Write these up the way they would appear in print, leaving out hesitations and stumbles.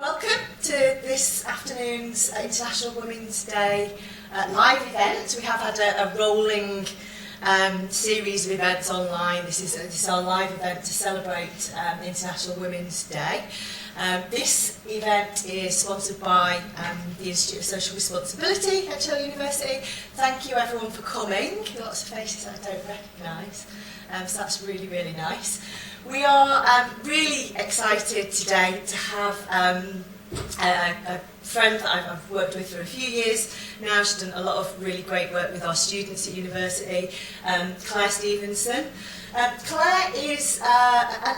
Welcome to this afternoon's International Women's Day live event. We have had a rolling series of events online. This is our live event to celebrate International Women's Day. This event is sponsored by the Institute of Social Responsibility at Fylde University. Thank you everyone for coming. Lots of faces I don't recognise, so that's really, really nice. We are really excited today to have a friend that I've worked with for a few years now. She's done a lot of really great work with our students at university, Claire Stephenson. Claire is an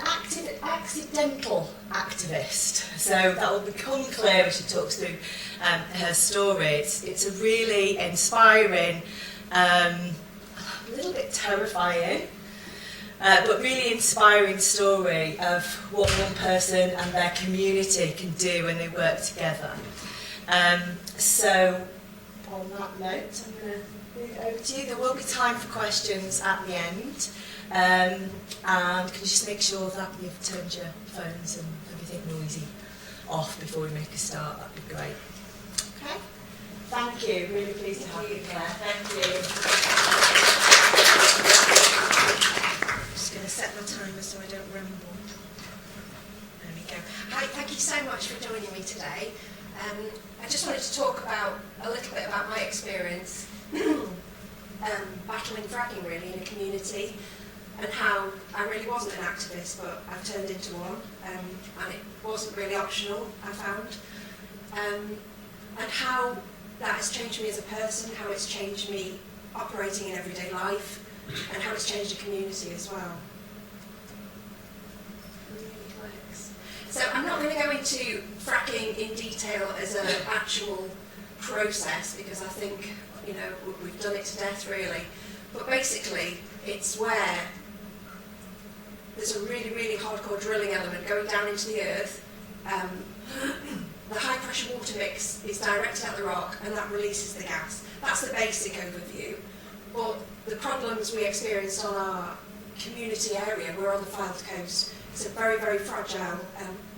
accidental activist, so that will become clear as she talks through her story. It's a really inspiring, a little bit terrifying, but really inspiring story of what one person and their community can do when they work together. So, on that note, I'm going to move over to you. There will be time for questions at the end. And can you just make sure that you've turned your phones and everything noisy off before we make a start? That'd be great. Okay. Thank you. Really pleased to have you, Claire. Thank you. Just going to set my timer so I don't ramble. There we go. Hi, thank you so much for joining me today. I just wanted to talk about a little bit about my experience battling fracking really in a community, and how I really wasn't an activist, but I've turned into one, and it wasn't really optional, I found, and how that has changed me as a person, how it's changed me operating in everyday life, and how it's changed the community as well. So I'm not going to go into fracking in detail as an actual process, because I think, you know, we've done it to death really. But basically, it's where there's a really, really hardcore drilling element going down into the earth. The high pressure water mix is directed at the rock, and that releases the gas. That's the basic overview. But the problems we experienced on our community area, we're on the Fylde Coast. It's a very, very fragile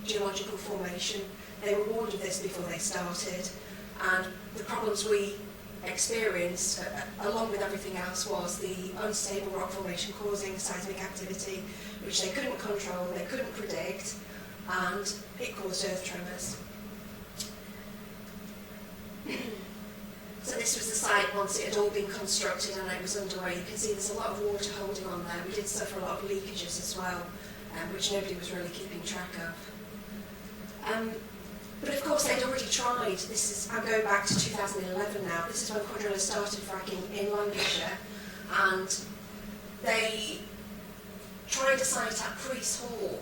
geological formation. They were warned of this before they started, and the problems we experienced, along with everything else, was the unstable rock formation causing seismic activity, which they couldn't control, they couldn't predict, and it caused earth tremors. So this was the site once it had all been constructed and it was underway. You can see there's a lot of water holding on there. We did suffer a lot of leakages as well, which nobody was really keeping track of. But of course they'd already tried. I'm going back to 2011 now. This is when Cuadrilla started fracking in Lancashire, and they tried a site at Priest Hall,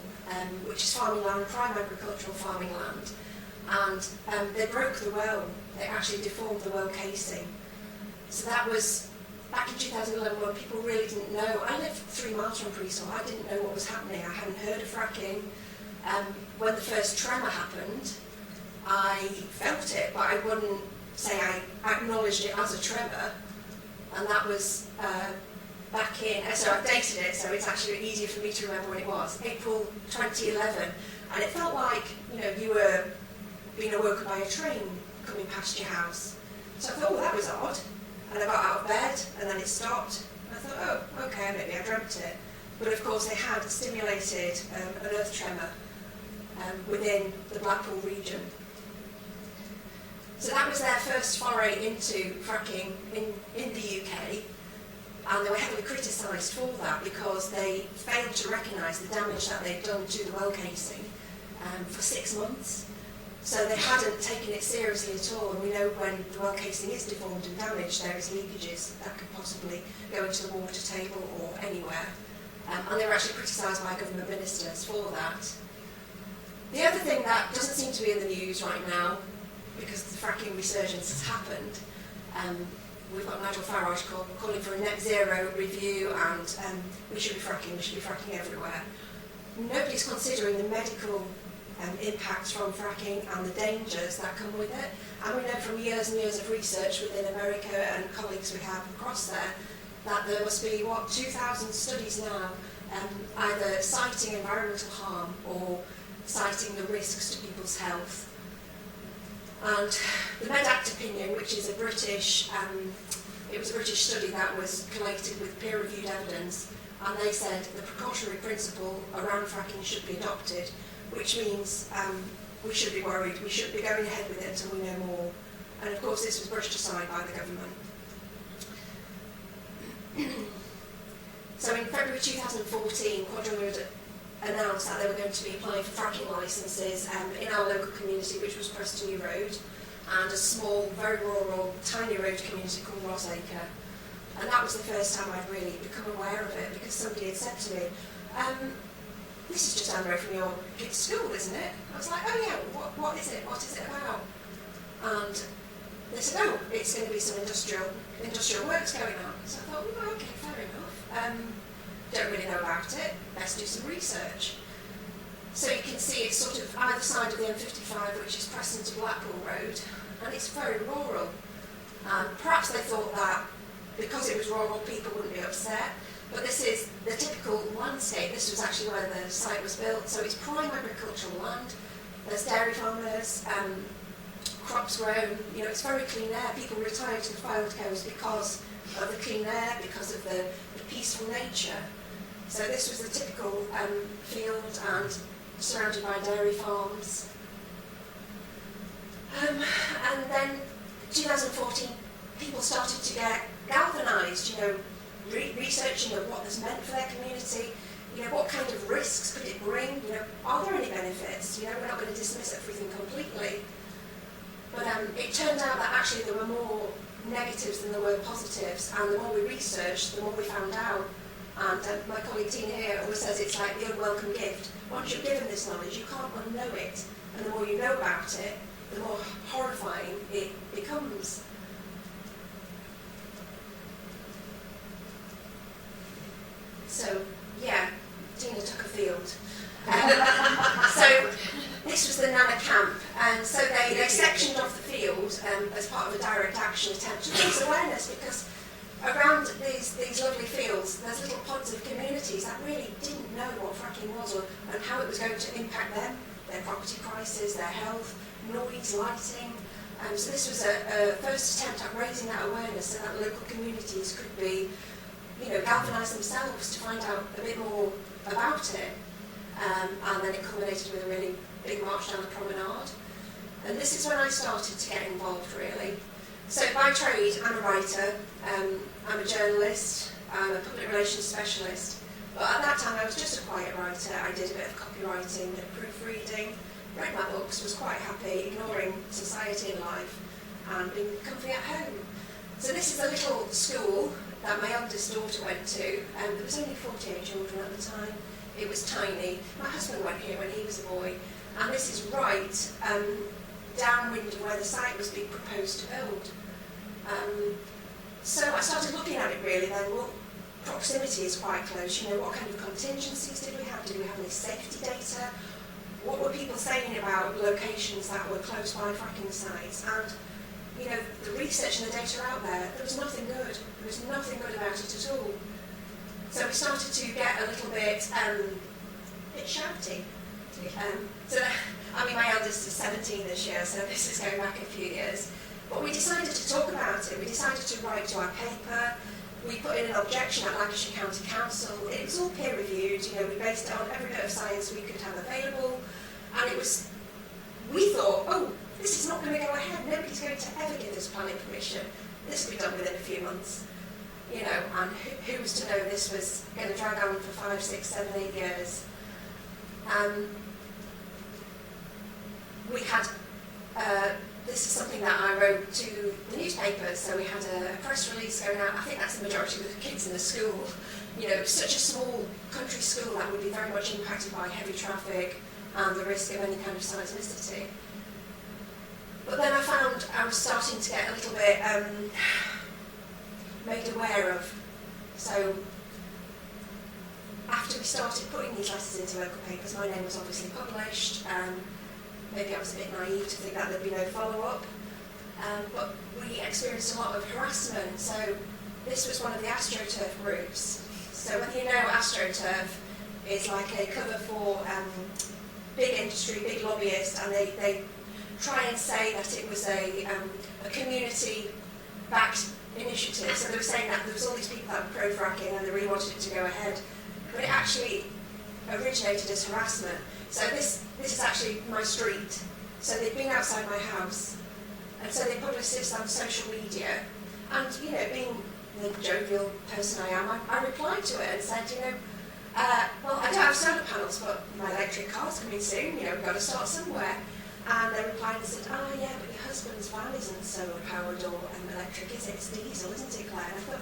which is farming land, prime agricultural farming land, and they broke the well. They actually deformed the well casing. So that was back in 2011 when people really didn't know. I lived 3 miles from Priest Hall. I didn't know what was happening. I hadn't heard of fracking. When the first tremor happened, I felt it, but I wouldn't say I acknowledged it as a tremor. And that was back in, so I've dated it, so it's actually easier for me to remember when it was, April 2011. And it felt like, you know, you were being awoken by a train coming past your house. So I thought, oh, that was odd. And I got out of bed, and then it stopped. I thought, oh, okay, maybe I dreamt it. But of course they had stimulated an earth tremor within the Blackpool region. So that was their first foray into fracking in the UK, and they were heavily criticised for that because they failed to recognise the damage that they'd done to the well casing for 6 months. So they hadn't taken it seriously at all, and we know when the well casing is deformed and damaged, there is leakages that could possibly go into the water table or anywhere. And they were actually criticised by government ministers for that. The other thing that doesn't seem to be in the news right now, because the fracking resurgence has happened, we've got Nigel Farage calling for a net zero review, and we should be fracking everywhere. Nobody's considering the medical impacts from fracking and the dangers that come with it. And we know from years and years of research within America and colleagues we have across there that there must be, 2,000 studies now either citing environmental harm or citing the risks to people's health And the MedAct opinion, which is a British, it was a British study that was collated with peer-reviewed evidence, and they said the precautionary principle around fracking should be adopted, which means we should be worried, we should be going ahead with it until we know more. And of course this was brushed aside by the government. So in February 2014, Cuadrilla announced that they were going to be applying for fracking licences in our local community, which was Preston Road, and a small, very rural, tiny road community called Rosacre. And that was the first time I'd really become aware of it, because somebody had said to me, this is just down the road from your kid's school, isn't it? I was like, oh yeah, what is it? What is it about? And they said, oh, it's going to be some industrial works going on. So I thought, well, okay, fair enough. Don't really know about it. Let's do some research. So you can see it's sort of either side of the M55, which is Preston to Blackpool Road, and it's very rural. Perhaps they thought that because it was rural, people wouldn't be upset. But this is the typical landscape. This was actually where the site was built. So it's prime agricultural land. There's dairy farmers, crops grown. You know, it's very clean air. People retire to the Fylde Coast because of the clean air, because of the peaceful nature. So this was the typical field and surrounded by dairy farms. And then 2014, people started to get galvanised, you know, researching what this meant for their community, you know, what kind of risks could it bring, you know, are there any benefits? You know, we're not going to dismiss everything completely. But it turned out that actually there were more negatives than there were positives, and the more we researched, the more we found out. And my colleague Tina here always says it's like the unwelcome gift. Once you're given this knowledge, you can't unknow it, and the more you know about it, the more horrifying it becomes. So, yeah, Tina took a field. So, this was the Nana camp, and so they sectioned off the field as part of a direct action attempt to raise awareness, because around these lovely fields, there's little pods of communities that really didn't know what fracking was and how it was going to impact them, their property prices, their health, noise, lighting. So this was a first attempt at raising that awareness so that local communities could be, you know, galvanise themselves to find out a bit more about it. And then it culminated with a really big march down the promenade. And this is when I started to get involved, really. So by trade, I'm a writer, I'm a journalist, I'm a public relations specialist. But at that time, I was just a quiet writer. I did a bit of copywriting, a bit of proofreading, read my books, was quite happy, ignoring society and life, and being comfy at home. So this is a little school that my eldest daughter went to, and there was only 48 children at the time. It was tiny. My husband went here when he was a boy, and this is right downwind of where the site was being proposed to build. So I started looking at it really then. Well, proximity is quite close. You know, what kind of contingencies did we have? Did we have any safety data? What were people saying about locations that were close by fracking sites? And, you know, the research and the data out there was nothing good. There was nothing good about it at all. So we started to get a little bit shouty. I mean, my eldest is 17 this year, so this is going back a few years. But we decided to talk about it. We decided to write to our paper. We put in an objection at Lancashire County Council. It was all peer-reviewed. You know, we based it on every bit of science we could have available. And it was, we thought, oh, this is not going to go ahead. Nobody's going to ever give us planning permission. This will be done within a few months. You know, and who was to know this was going to drag on for 5, 6, 7, 8 years. We had, this is something that I wrote to the newspapers, so we had a press release going out. I think that's the majority of the kids in the school. You know, such a small country school that would be very much impacted by heavy traffic and the risk of any kind of seismicity. But then I found I was starting to get a little bit made aware of. So after we started putting these letters into local papers, my name was obviously published. Maybe I was a bit naive to think that there'd be no follow-up. But we experienced a lot of harassment. So this was one of the AstroTurf groups. So whether you know AstroTurf is like a cover for big industry, big lobbyists, and they try and say that it was a community-backed initiative. So they were saying that there was all these people that were pro-fracking and they really wanted it to go ahead. But it actually originated as harassment. So this is actually my street. So they've been outside my house. And so they published this on social media. And, you know, being the jovial person I am, I replied to it and said, you know, well, I don't have solar panels, but my electric car's coming soon, you know, we've got to start somewhere. And they replied and said, oh yeah, but your husband's van isn't solar powered or electric, is it? It's diesel, isn't it, Claire? And I thought,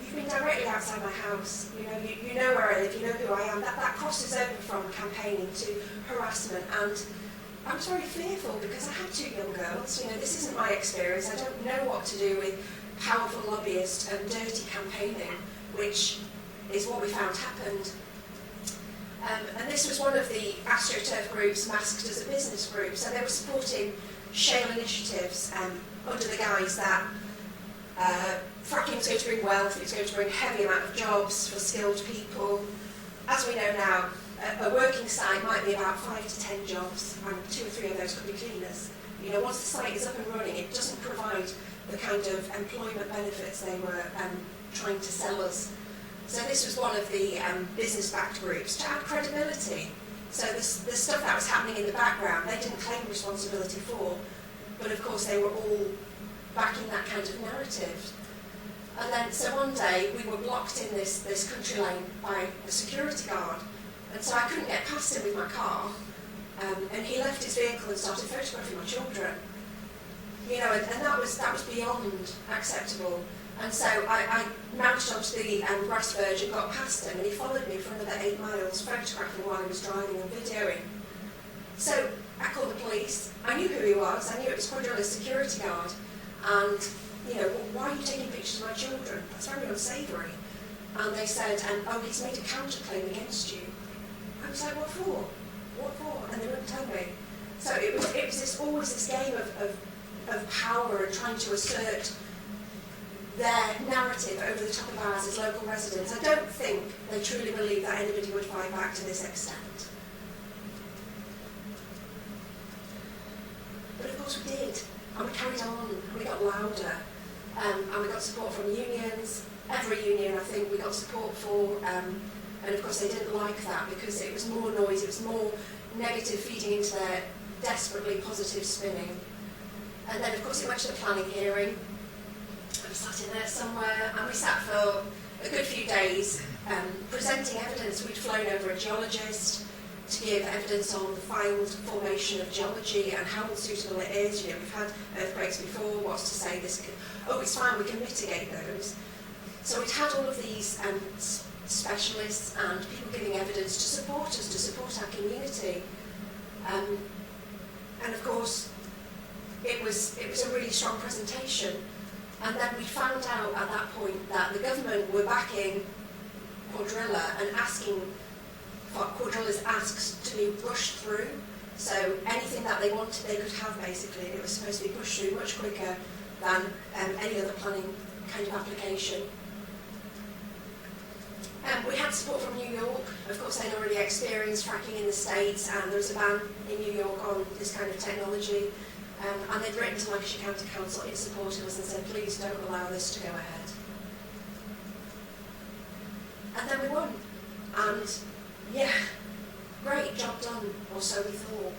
you've been directly outside my house, you know where I live, you know who I am. That crosses over from campaigning to harassment. And I was very fearful because I had 2 young girls. You know, this isn't my experience. I don't know what to do with powerful lobbyists and dirty campaigning, which is what we found happened. And this was one of the AstroTurf groups masked as a business group. So they were supporting shale initiatives under the guise that fracking was going to bring wealth, it was going to bring a heavy amount of jobs for skilled people. As we know now, a working site might be about 5 to 10 jobs, and 2 or 3 of those could be cleaners. You know, once the site is up and running, it doesn't provide the kind of employment benefits they were trying to sell us. So this was one of the business-backed groups to add credibility. So the stuff that was happening in the background, they didn't claim responsibility for, but of course they were all backing that kind of narrative. And then, so one day we were blocked in this country lane by a security guard, and so I couldn't get past him with my car, and he left his vehicle and started photographing my children. You know, and that was beyond acceptable. And so I mounted onto the grass verge and got past him, and he followed me for another 8 miles, photographing while he was driving and videoing. So I called the police. I knew who he was. I knew it was Cuadrilla's security guard. And, you know, why are you taking pictures of my children? That's very unsavoury. And they said, oh, he's made a counterclaim against you. I was like, what for? What for? And they wouldn't tell me. So it was always this game of power and trying to assert their narrative over the top of ours as local residents. I don't think they truly believe that anybody would fight back to this extent. But of course we did, and we carried on, and we got louder, and we got support from unions. Every union, I think, we got support for, and of course they didn't like that because it was more noise, it was more negative feeding into their desperately positive spinning. And then of course it went to the planning hearing. I was sat in there somewhere, and we sat for a good few days presenting evidence. We'd flown over a geologist to give evidence on the Fylde formation of geology and how unsuitable it is. You know, we've had earthquakes before, what's to say this could, oh, it's fine, we can mitigate those. So we'd had all of these specialists and people giving evidence to support us, to support our community. And of course, it was a really strong presentation. And then we found out at that point that the government were backing Cuadrilla and asking for Cuadrilla's asks to be rushed through. So anything that they wanted, they could have basically, and it was supposed to be pushed through much quicker than any other planning kind of application. We had support from New York. Of course, they'd already experienced fracking in the States, and there was a ban in New York on this kind of technology. And they'd written to Lancashire County Council in support of us and said, please don't allow this to go ahead. And then we won. And yeah, great, job done, or so we thought.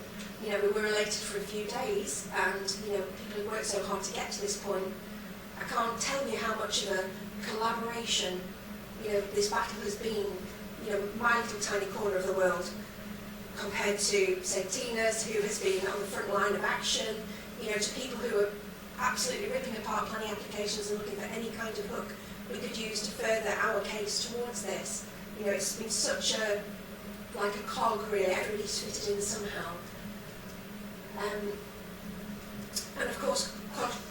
You know, we were elated for a few days, and you know, people had worked so hard to get to this point. I can't tell you how much of a collaboration, you know, this battle has been, you know, my little tiny corner of the world, compared to, say, Tina's, who has been on the front line of action, you know, to people who are absolutely ripping apart planning applications and looking for any kind of hook we could use to further our case towards this. You know, it's been such a, like a cog really, everybody's fitted in somehow. And of course,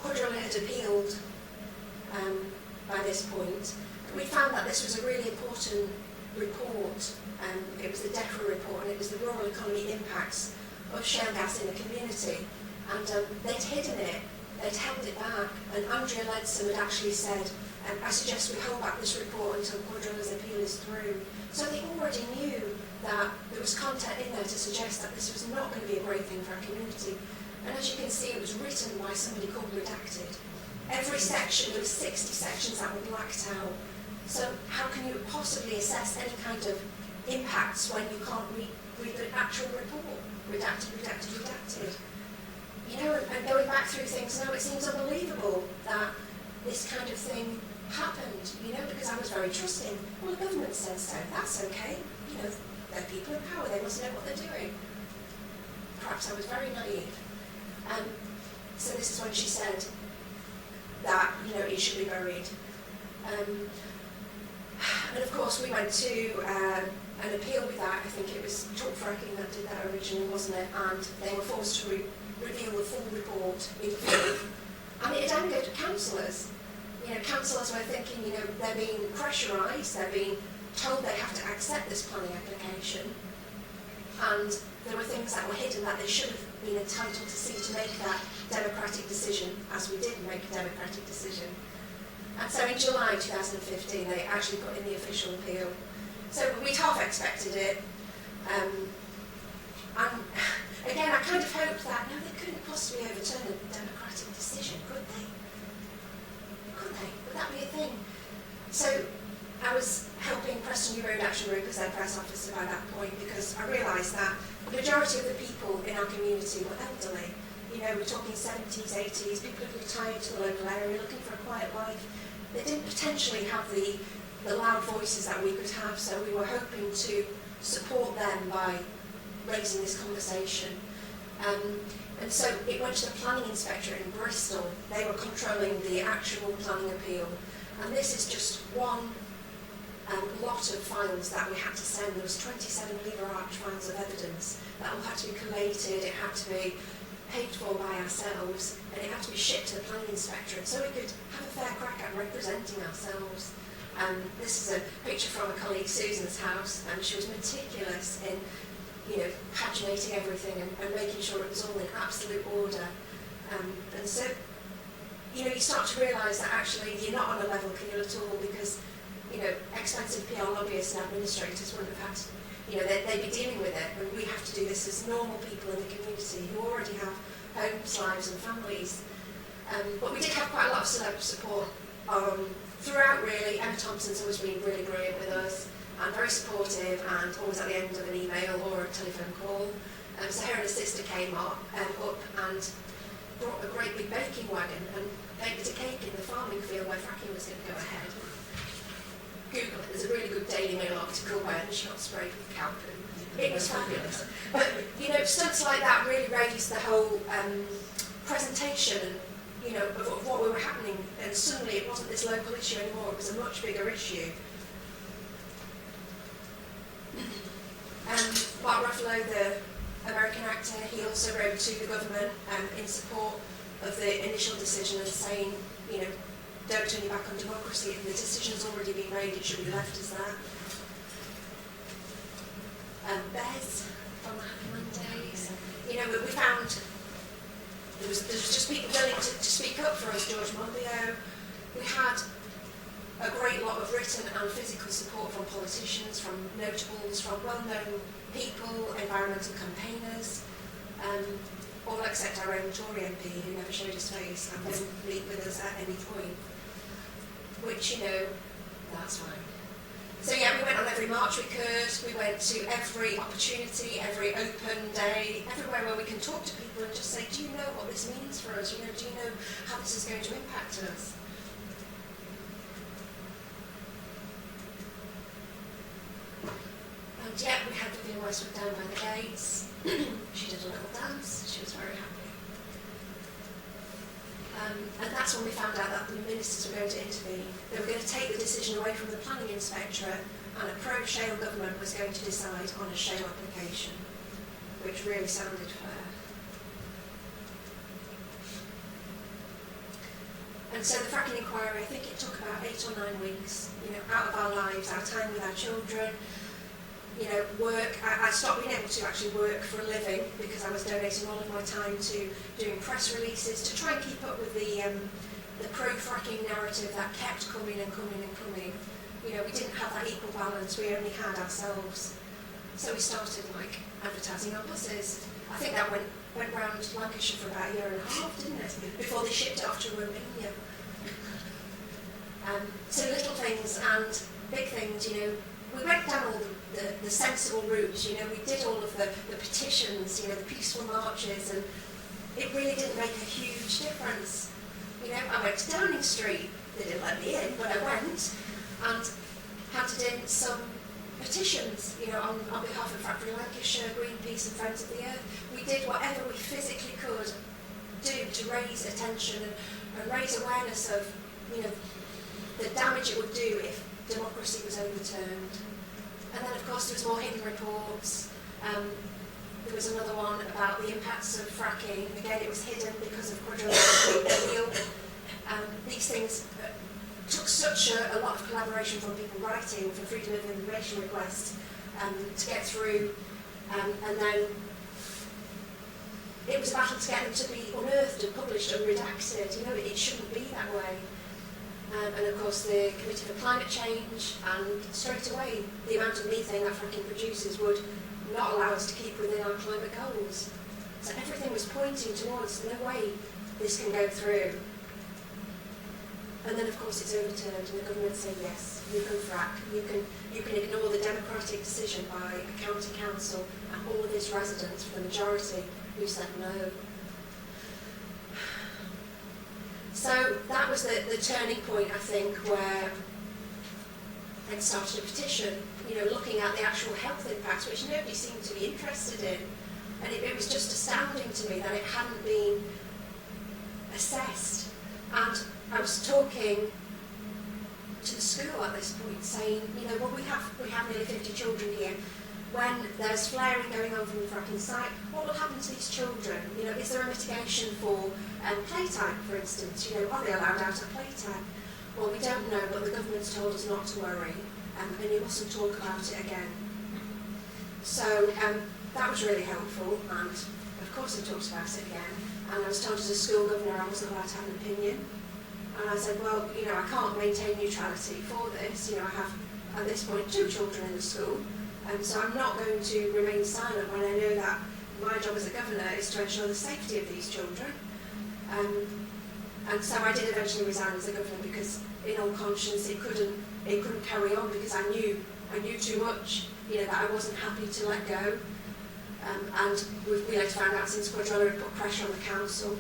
Cuadrilla had appealed by this point. We found that this was a really important report. It was the DEFRA report, and it was the rural economy impacts of shale gas in the community. And they'd hidden it, they'd held it back, and Andrea Leadsom had actually said, I suggest we hold back this report until Cuadrilla's appeal is through. So they already knew that there was content in there to suggest that this was not going to be a great thing for our community. And as you can see, it was written by somebody called Redacted. Every section, there were 60 sections that were blacked out. So how can you possibly assess any kind of impacts when you can't read the actual report? Redacted, redacted, redacted. You know, and going back through things now, it seems unbelievable that this kind of thing happened, you know, because I was very trusting. Well, the government says so, that's okay. You know, they're people in power, they must know what they're doing. Perhaps I was very naive. So this is when she said that, you know, it should be buried. And of course we went to an appeal with that. I think it was Fracking that did that originally, wasn't it? And they were forced to reveal the full report in full. And it had angered councillors. You know, councillors were thinking, you know, they're being pressurised, they're being told they have to accept this planning application. And there were things that were hidden that they should have been entitled to see to make that democratic decision, as we did make a democratic decision. And so in July 2015, they actually put in the official appeal. So we'd half expected it. And again, I kind of hoped that, no, they couldn't possibly overturn a democratic decision, could they? Could they? Would that be a thing? So I was helping Preston New Road Action Group as their press officer by that point, because I realised that the majority of the people in our community were elderly. You know, we're talking 70s, 80s, people who retired to the local area looking for a quiet life. They didn't potentially have the loud voices that we could have, so we were hoping to support them by raising this conversation. And so it went to the planning inspector in Bristol. They were controlling the actual planning appeal. And this is just one lot of files that we had to send. There was 27 lever arch files of evidence that all had to be collated, it had to be paid for by ourselves, and it had to be shipped to the planning inspectorate so we could have a fair crack at representing ourselves. This is a picture from a colleague Susan's house, and she was meticulous in, you know, paginating everything and making sure it was all in absolute order. And so, you know, you start to realise that actually you're not on a level field at all, because, you know, expensive PR lobbyists and administrators wouldn't have had to, you know, they'd be dealing with it, and we have to do this as normal people in the community who already have homes, lives and families. But we did have quite a lot of support throughout, really. Emma Thompson's always been really brilliant with us and very supportive, and always at the end of an email or a telephone call. So her and her sister came up and brought a great big baking wagon and baked a cake in the farming field where fracking was going to go ahead. Google it, there's a really good Daily Mail article where she got sprayed with cow poo. It was fabulous. But, you know, stunts like that really raised the whole presentation, you know, of what we were happening, and suddenly it wasn't this local issue anymore, it was a much bigger issue. Mark Ruffalo, the American actor, he also wrote to the government in support of the initial decision and saying, you know, don't turn your back on democracy. If the decision's already been made, it should be left as that. Bez from the Happy Mondays. You know, we found there was just people willing to speak up for us. George Monbiot. We had a great lot of written and physical support from politicians, from notables, from well-known people, environmental campaigners, all except our own Tory MP who never showed his face and wouldn't meet with us at any point. Which, you know, that's fine. So yeah, we went on every march we could, we went to every opportunity, every open day, everywhere where we can talk to people and just say, do you know what this means for us? You know, do you know how this is going to impact us? And yeah, we had Vivian Westwood down by the gates. She did a little dance, she was very happy. And that's when we found out that the ministers were going to intervene. They were going to take the decision away from the planning inspectorate, and a pro-shale government was going to decide on a shale application, which really sounded fair. And so the fracking inquiry, I think it took about 8 or 9 weeks, you know, out of our lives, our time with our children, you know, work. I stopped being able to actually work for a living because I was donating all of my time to doing press releases to try and keep up with the pro-fracking narrative that kept coming and coming and coming. You know, we didn't have that equal balance, we only had ourselves. So we started, like, advertising on buses. I think that went round Lancashire for about a year and a half, didn't it? Before they shipped it off to Romania. So little things and big things, we went down all the sensible routes, we did all of the petitions, the peaceful marches, and it really didn't make a huge difference. I went to Downing Street, they didn't let me in, but I went, and handed in some petitions, on behalf of Factory Lancashire, Greenpeace and Friends of the Earth. We did whatever we physically could do to raise attention and raise awareness of, the damage it would do if democracy was overturned. And then, of course, there was more hidden reports. There was another one about the impacts of fracking. Again, it was hidden because of Cuadrilla's deal. These things took such a lot of collaboration from people writing for freedom of information requests to get through. And then it was a battle to get them to be unearthed and published and redacted. It shouldn't be that way. And of course the Committee for Climate Change, and straight away the amount of methane that fracking produces would not allow us to keep within our climate goals. So everything was pointing towards no way this can go through. And then of course it's overturned and the government say yes, you can frack, you can ignore the democratic decision by a county council and all of its residents, for the majority, who said no. So that was the turning point, I think, where I'd started a petition, looking at the actual health impacts, which nobody seemed to be interested in. And it was just astounding to me that it hadn't been assessed. And I was talking to the school at this point, saying, well, we have nearly 50 children here. When there's flaring going on from the fracking site, what will happen to these children? Is there a mitigation for playtime, for instance? Are they allowed out at playtime? Well, we don't know, but the government's told us not to worry, and you mustn't talk about it again. So that was really helpful, and of course I talked about it again. And I was told as a school governor I wasn't allowed to have an opinion. And I said, well, I can't maintain neutrality for this. I have, at this point, 2 children in the school. So I'm not going to remain silent when I know that my job as a governor is to ensure the safety of these children. And so I did eventually resign as a governor because, in all conscience, it couldn't carry on, because I knew too much, that I wasn't happy to let go. And we later found out, since Cuadrilla had put pressure on the council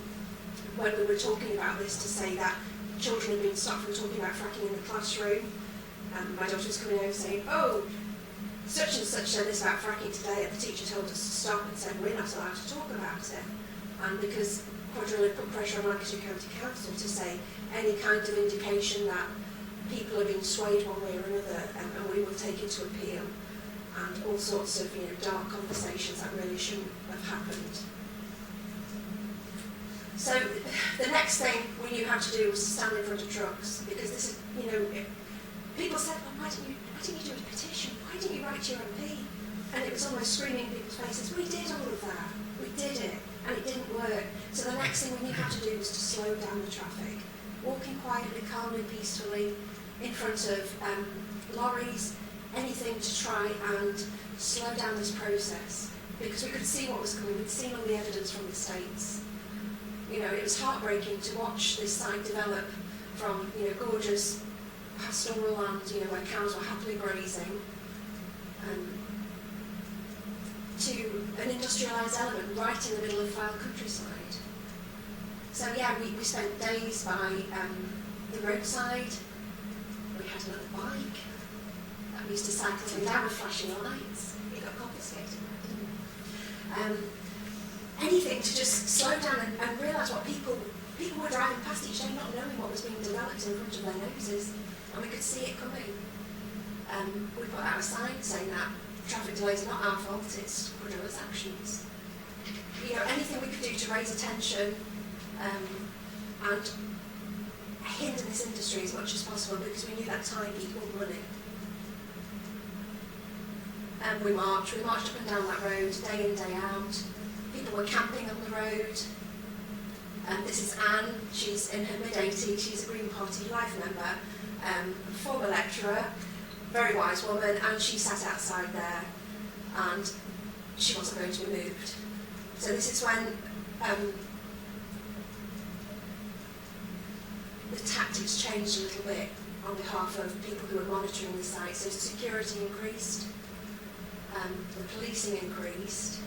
when we were talking about this, to say that children had been stopped from talking about fracking in the classroom. My daughter was coming over saying, oh, such and such said this about fracking today, and the teacher told us to stop and said we're not allowed to talk about it. And because Cuadrilla put pressure on Lancashire County Council to say any kind of indication that people are being swayed one way or another, and we will take it to appeal, and all sorts of dark conversations that really shouldn't have happened. So the next thing we knew how to do was to stand in front of trucks, because this is, people said, well, why didn't you do a petition? Why didn't you write to your MP? And it was almost screaming in people's faces, we did all of that, we did it, and it didn't work. So the next thing we knew how to do was to slow down the traffic, walking quietly, calmly, peacefully, in front of lorries, anything to try and slow down this process, because we could see what was coming. We'd seen all the evidence from the States. It was heartbreaking to watch this site develop from, gorgeous pastoral land, where cows were happily grazing, to an industrialised element right in the middle of Fylde countryside. So yeah, we spent days by the roadside. We had a little bike that we used to cycle down with flashing lights. It got confiscated, didn't it? Anything to just slow down and realise what people were driving past each day, not knowing what was being developed in front of their noses, and we could see it coming. We put out a sign saying that traffic delays are not our fault, it's Cuadrilla's actions. Anything we could do to raise attention and hinder this industry as much as possible, because we knew that time equaled money. And we marched up and down that road, day in, day out. People were camping on the road. This is Anne, she's in her mid-80s, she's a Green Party Life member, former lecturer, very wise woman, and she sat outside there, and she wasn't going to be moved. So this is when the tactics changed a little bit on behalf of people who were monitoring the site. So security increased, the policing increased,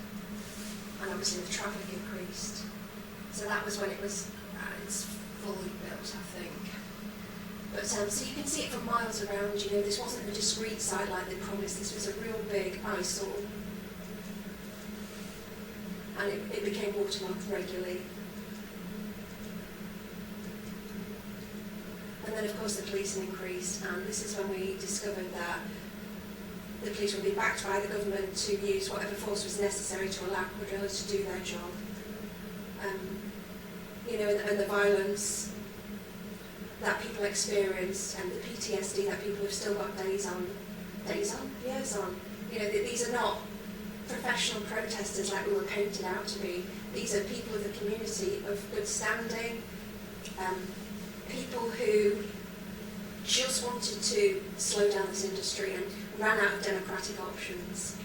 and obviously the traffic increased. So that was when it was it's fully built, I think. But so you can see it from miles around. You know, this wasn't a discrete site like they promised. This was a real big eyesore, and it became waterlogged regularly. And then, of course, the policing increased, and this is when we discovered that the police would be backed by the government to use whatever force was necessary to allow Cuadrilla to do their job. You know, and the violence that people experienced, and the PTSD that people have still got years on. You know, these are not professional protesters like we were painted out to be. These are people of the community of good standing, people who just wanted to slow down this industry and ran out of democratic options.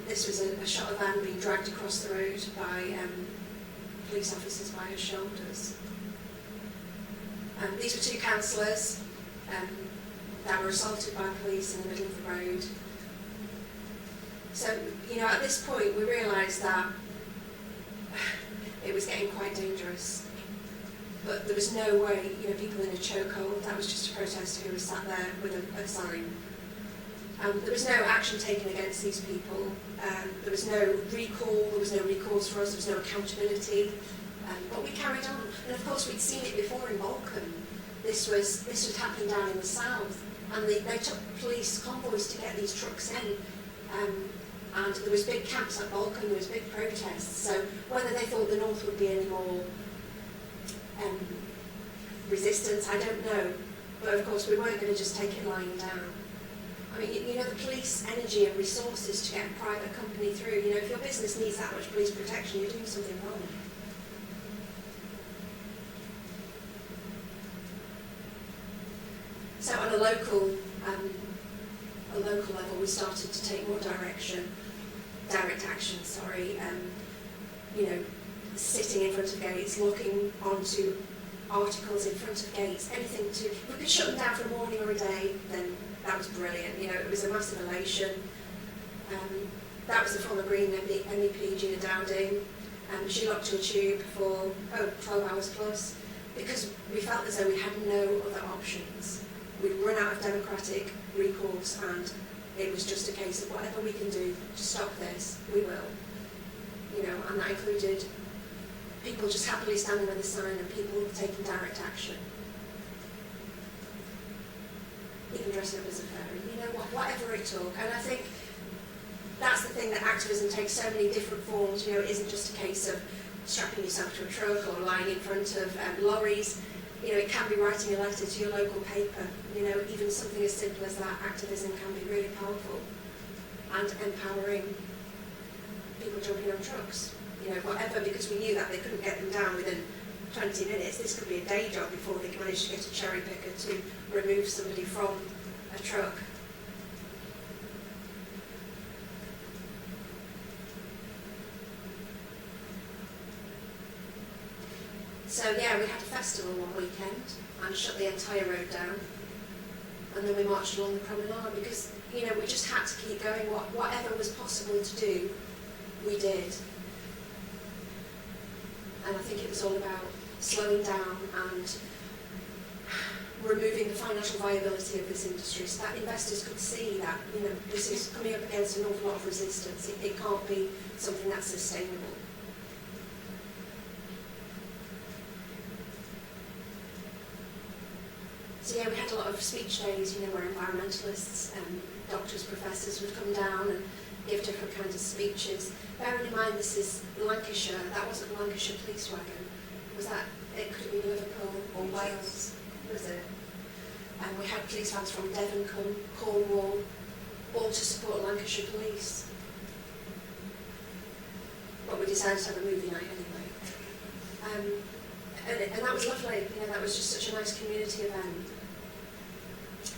This was a shot of Anne being dragged across the road by police officers by her shoulders. These were two councillors that were assaulted by police in the middle of the road. So, you know, at this point we realised that it was getting quite dangerous. But there was no way, you know, people in a chokehold, that was just a protester who was sat there with a sign. There was no action taken against these people. There was no recall, there was no recourse for us, there was no accountability. But we carried on. And of course we'd seen it before in Balkan. This had happened down in the south. And they took police convoys to get these trucks in. And there was big camps at Balkan, there was big protests. So whether they thought the north would be any more resistance, I don't know. But of course we weren't going to just take it lying down. I mean, you know, the police energy and resources to get a private company through, you know, if your business needs that much police protection, you're doing something wrong. So on a local level, we started to take more direct action, you know, sitting in front of gates, looking onto articles in front of gates, anything we could shut them down for a morning or a day, then that was brilliant. You know, it was a massive elation. That was the former Green MEP, Gina Dowding. She locked to a tube for 12 hours plus, because we felt as though we had no other options. We'd run out of democratic recourse, and it was just a case of whatever we can do to stop this, we will. You know, and that included people just happily standing with a sign and people taking direct action. Even dressing up as a fairy, you know, whatever it took. And I think that's the thing, that activism takes so many different forms. You know, it isn't just a case of strapping yourself to a truck or lying in front of lorries. You know, it can be writing a letter to your local paper. You know, even something as simple as that, activism can be really powerful and empowering. People jumping on trucks, you know, whatever, because we knew that they couldn't get them down within 20 minutes. This could be a day job before they managed to get a cherry picker to remove somebody from a truck. So yeah, we had a festival one weekend and shut the entire road down, and then we marched along the promenade because, you know, we just had to keep going. Whatever was possible to do, we did. And I think it was all about slowing down and removing the financial viability of this industry, so that investors could see that, you know, this is coming up against an awful lot of resistance. It can't be something that's sustainable. So yeah, we had a lot of speech days, you know, where environmentalists, doctors, professors would come down and give different kinds of speeches. Bearing in mind this is Lancashire, that wasn't a Lancashire police wagon. Was that, it could have been Liverpool or Wales, was it? And we had police vans from Devon, Cornwall, all to support Lancashire police. But we decided to have a movie night anyway. And that was lovely, you know, that was just such a nice community event.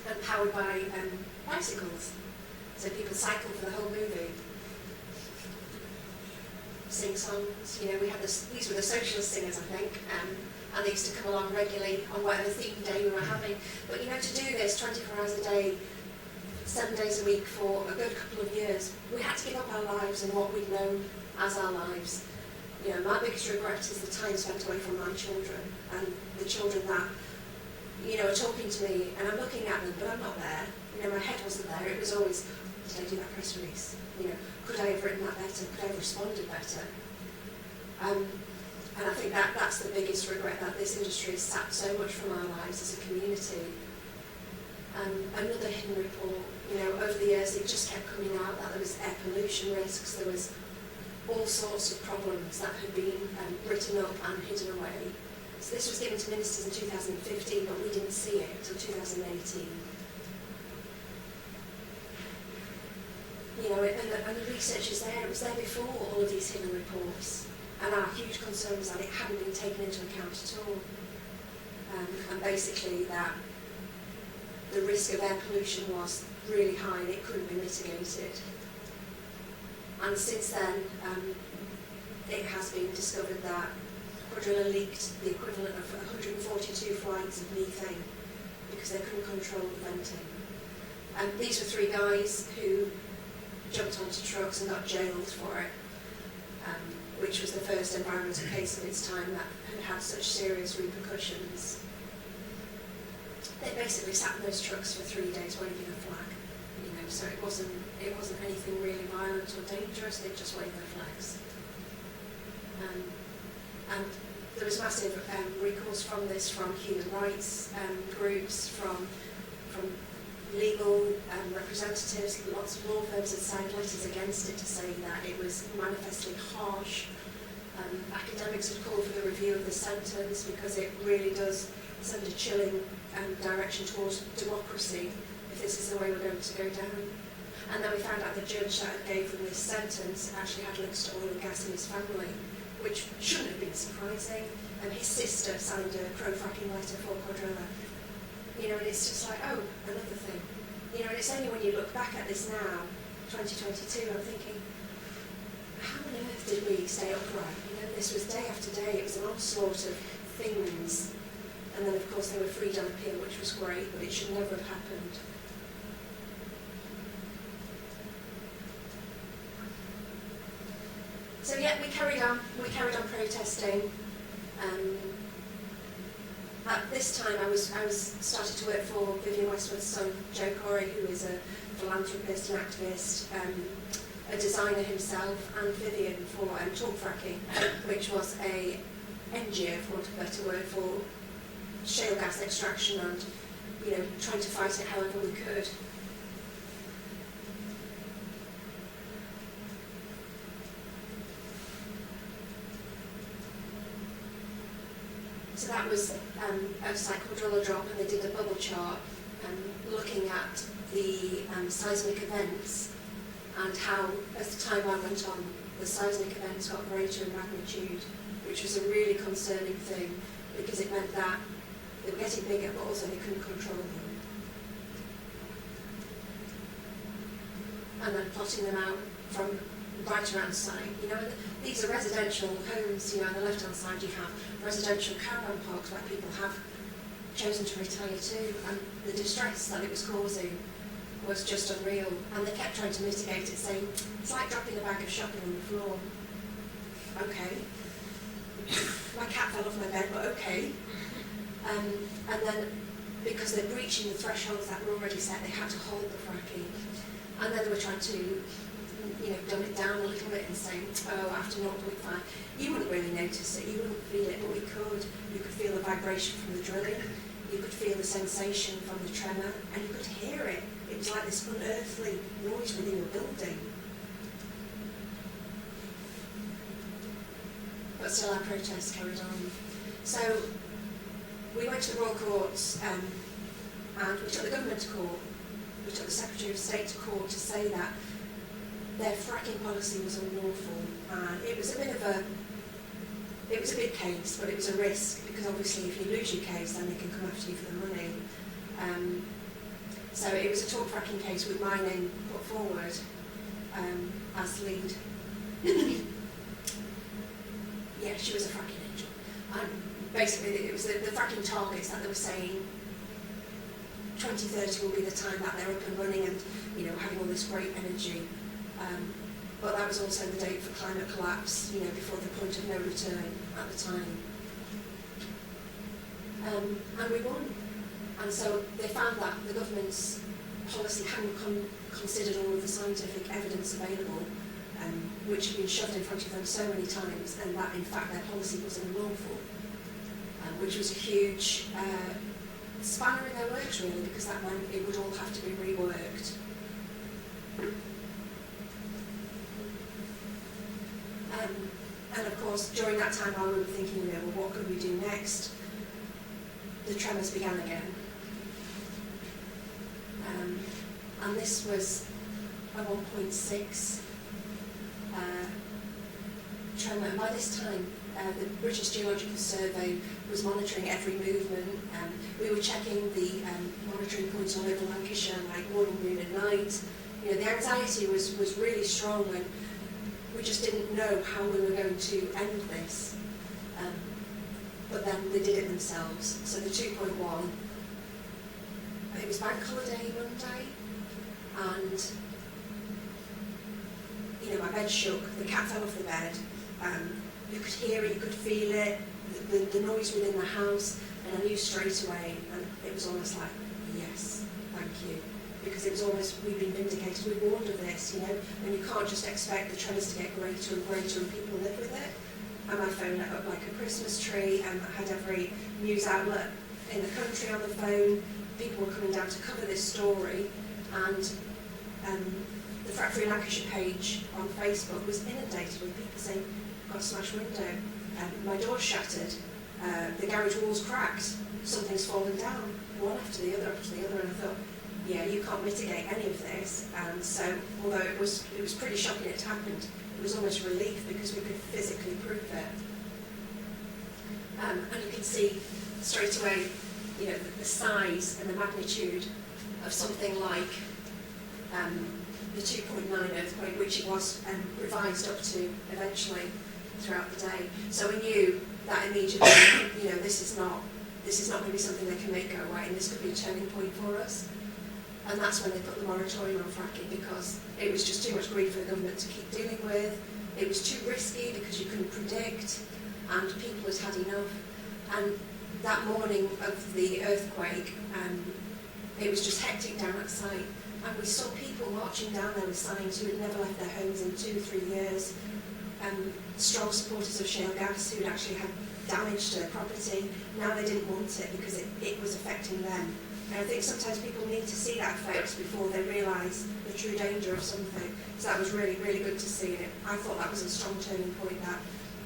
And powered by bicycles. So people cycled for the whole movie. sing songs. You know, we had these were the socialist singers, I think, and they used to come along regularly on whatever theme day we were having. But you know, to do this 24 hours a day, 7 days a week for a good couple of years, we had to give up our lives and what we'd known as our lives. You know, my biggest regret is the time spent away from my children and the children that, you know, are talking to me and I'm looking at them, but I'm not there. You know, my head wasn't there. It was always, did I do that press release? You know, could I have written that better? Could I have responded better? And I think that's the biggest regret, that this industry has sapped so much from our lives as a community. Another hidden report, you know, over the years it just kept coming out that there was air pollution risks, there was all sorts of problems that had been written up and hidden away. So this was given to ministers in 2015, but we didn't see it until 2018. You know, and the research is there. It was there before all of these hidden reports. And our huge concern was that it hadn't been taken into account at all. And basically that the risk of air pollution was really high and it couldn't be mitigated. And since then, it has been discovered that Cuadrilla leaked the equivalent of 142 flights of methane because they couldn't control the venting. And these were 3 guys who jumped onto trucks and got jailed for it, which was the first environmental case of its time that had such serious repercussions. They basically sat in those trucks for 3 days waving a flag, you know, so it wasn't anything really violent or dangerous, they just waved their flags. And there was massive recourse from this, from human rights groups, from legal representatives. Lots of law firms had signed letters against it to say that it was manifestly harsh. Academics had called for the review of the sentence because it really does send a chilling direction towards democracy if this is the way we're going to go down. And then we found out the judge that gave them this sentence actually had links to oil and gas in his family, which shouldn't have been surprising. And his sister signed a pro-fracking letter for Cuadrilla. You know, and it's just like, oh, another thing. You know, and it's only when you look back at this now, 2022, I'm thinking, how on earth did we stay upright? You know, this was day after day, it was an onslaught of things. And then, of course, they were freed on appeal, which was great, but it should never have happened. So yeah, we carried on protesting. At this time, I was started to work for Vivienne Westwood's son, Joe Corey, who is a philanthropist, an activist, a designer himself, and Vivienne for Talk Fracking, which was a NGO, for want of a better word, for shale gas extraction and, you know, trying to fight it however we could. So that was a Cuadrilla drop, and they did a bubble chart looking at the seismic events and how, as the timeline went on, the seismic events got greater in magnitude, which was a really concerning thing because it meant that they were getting bigger, but also they couldn't control them. And then plotting them out from right around the site. You know, these are residential homes. You know, on the left-hand side you have residential caravan parks where people have chosen to retire to, and the distress that it was causing was just unreal. And they kept trying to mitigate it, saying it's like dropping a bag of shopping on the floor. Okay. My cat fell off my bed, but okay. And then, because they're breaching the thresholds that were already set, they had to hold the fracking. And then they were trying to, you know, dumb it down a little bit and say, oh, after 0.5, you wouldn't really notice it, you wouldn't feel it, but we could. You could feel the vibration from the drilling, you could feel the sensation from the tremor, and you could hear it. It was like this unearthly noise within your building. But still our protests carried on. So we went to the Royal Courts and we took the government to court. We took the Secretary of State to court to say that their fracking policy was unlawful. And it was a big case, but it was a risk because obviously if you lose your case, then they can come after you for the money. So it was a talk fracking case with my name put forward as lead. she was a fracking angel. And basically it was the fracking targets that they were saying 2030 will be the time that they're up and running and, you know, having all this great energy. But that was also the date for climate collapse, you know, before the point of no return at the time. And we won. And so they found that the government's policy hadn't considered all of the scientific evidence available, which had been shoved in front of them so many times, and that in fact their policy was unlawful, which was a huge spanner in their works really, because that meant it would all have to be reworked. And of course, during that time while we were thinking, you know, well, what could we do next? The tremors began again. And this was a 1.6 tremor. And by this time, the British Geological Survey was monitoring every movement. We were checking the monitoring points all over Lancashire, like morning, noon and night. You know, the anxiety was really strong, and we just didn't know how we were going to end this. But then they did it themselves. So the 2.1, it was bank holiday Monday, and you know, my bed shook, the cat fell off the bed, you could hear it, you could feel it, the noise within the house, and I knew straight away, and it was almost like, yes, thank you. Because it was almost, we've been vindicated, we warned of this, you know, and you can't just expect the tremors to get greater and greater and people live with it. And my phone lit up like a Christmas tree, and I had every news outlet in the country on the phone. People were coming down to cover this story, and the Frack Free Lancashire page on Facebook was inundated with people saying, got a smashed window, my door's shattered, the garage wall's cracked, something's fallen down, one after the other, and I thought, yeah, you can't mitigate any of this. And so, although it was pretty shocking it happened, it was almost relief because we could physically prove it. And you can see straight away, you know, the size and the magnitude of something like the 2.9 earthquake, which it was revised up to eventually throughout the day. So we knew that immediately, you know, this is not going to be something they can make go away, and this could be a turning point for us. And that's when they put the moratorium on fracking, because it was just too much greed for the government to keep dealing with. It was too risky because you couldn't predict, and people had had enough. And that morning of the earthquake, it was just hectic down at site. And we saw people marching down there with signs who had never left their homes in 2 or 3 years. Strong supporters of shale gas who'd actually had damage to their property. Now they didn't want it because it was affecting them. And I think sometimes people need to see that effect before they realise the true danger of something. So that was really, really good to see. And I thought that was a strong turning point, that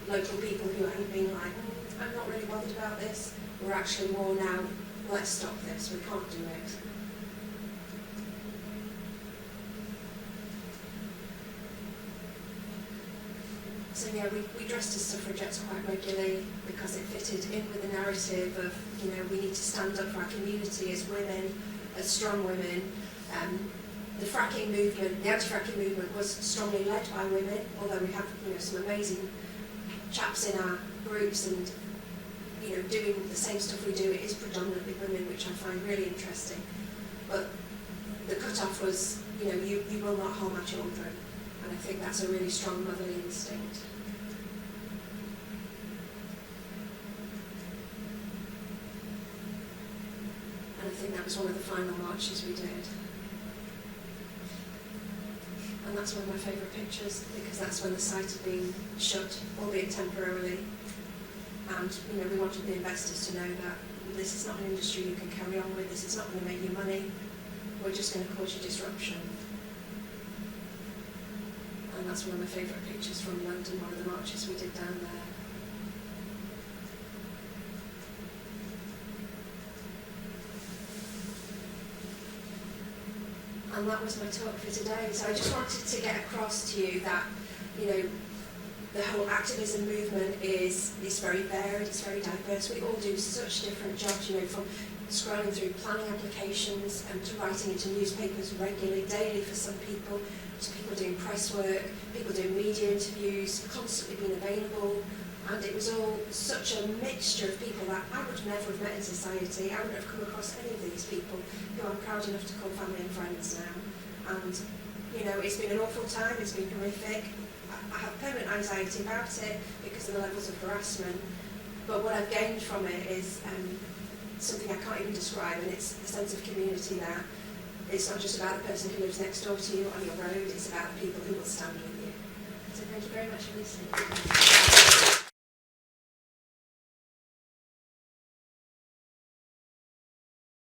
local people who hadn't been like, I'm not really bothered about this, were actually more now, let's stop this, we can't do it. So yeah, we dressed as suffragettes quite regularly because it fitted in with the narrative of, you know, we need to stand up for our community as women, as strong women. The fracking movement, the anti-fracking movement was strongly led by women, although we have, you know, some amazing chaps in our groups and, you know, doing the same stuff we do. It is predominantly women, which I find really interesting. But the cut-off was, you know, you will not harm our children. And I think that's a really strong motherly instinct. And I think that was one of the final marches we did. And that's one of my favourite pictures, because that's when the site had been shut, albeit temporarily. And, you know, we wanted the investors to know that this is not an industry you can carry on with, this is not going to make you money, we're just going to cause you disruption. And that's one of my favourite pictures from London, one of the marches we did down there. And that was my talk for today. So I just wanted to get across to you that, you know, the whole activism movement is very varied, it's very diverse. We all do such different jobs, you know, from scrolling through planning applications and to writing into newspapers regularly, daily for some people, to people doing press work, people doing media interviews, constantly being available, And it was all such a mixture of people that I would never have met in society. I wouldn't have come across any of these people who I'm proud enough to call family and friends now. And, you know, it's been an awful time, it's been horrific. I have permanent anxiety about it because of the levels of harassment. But what I've gained from it is something I can't even describe, and it's a sense of community that it's not just about the person who lives next door to you on your road, it's about the people who will stand with you. So thank you very much for listening.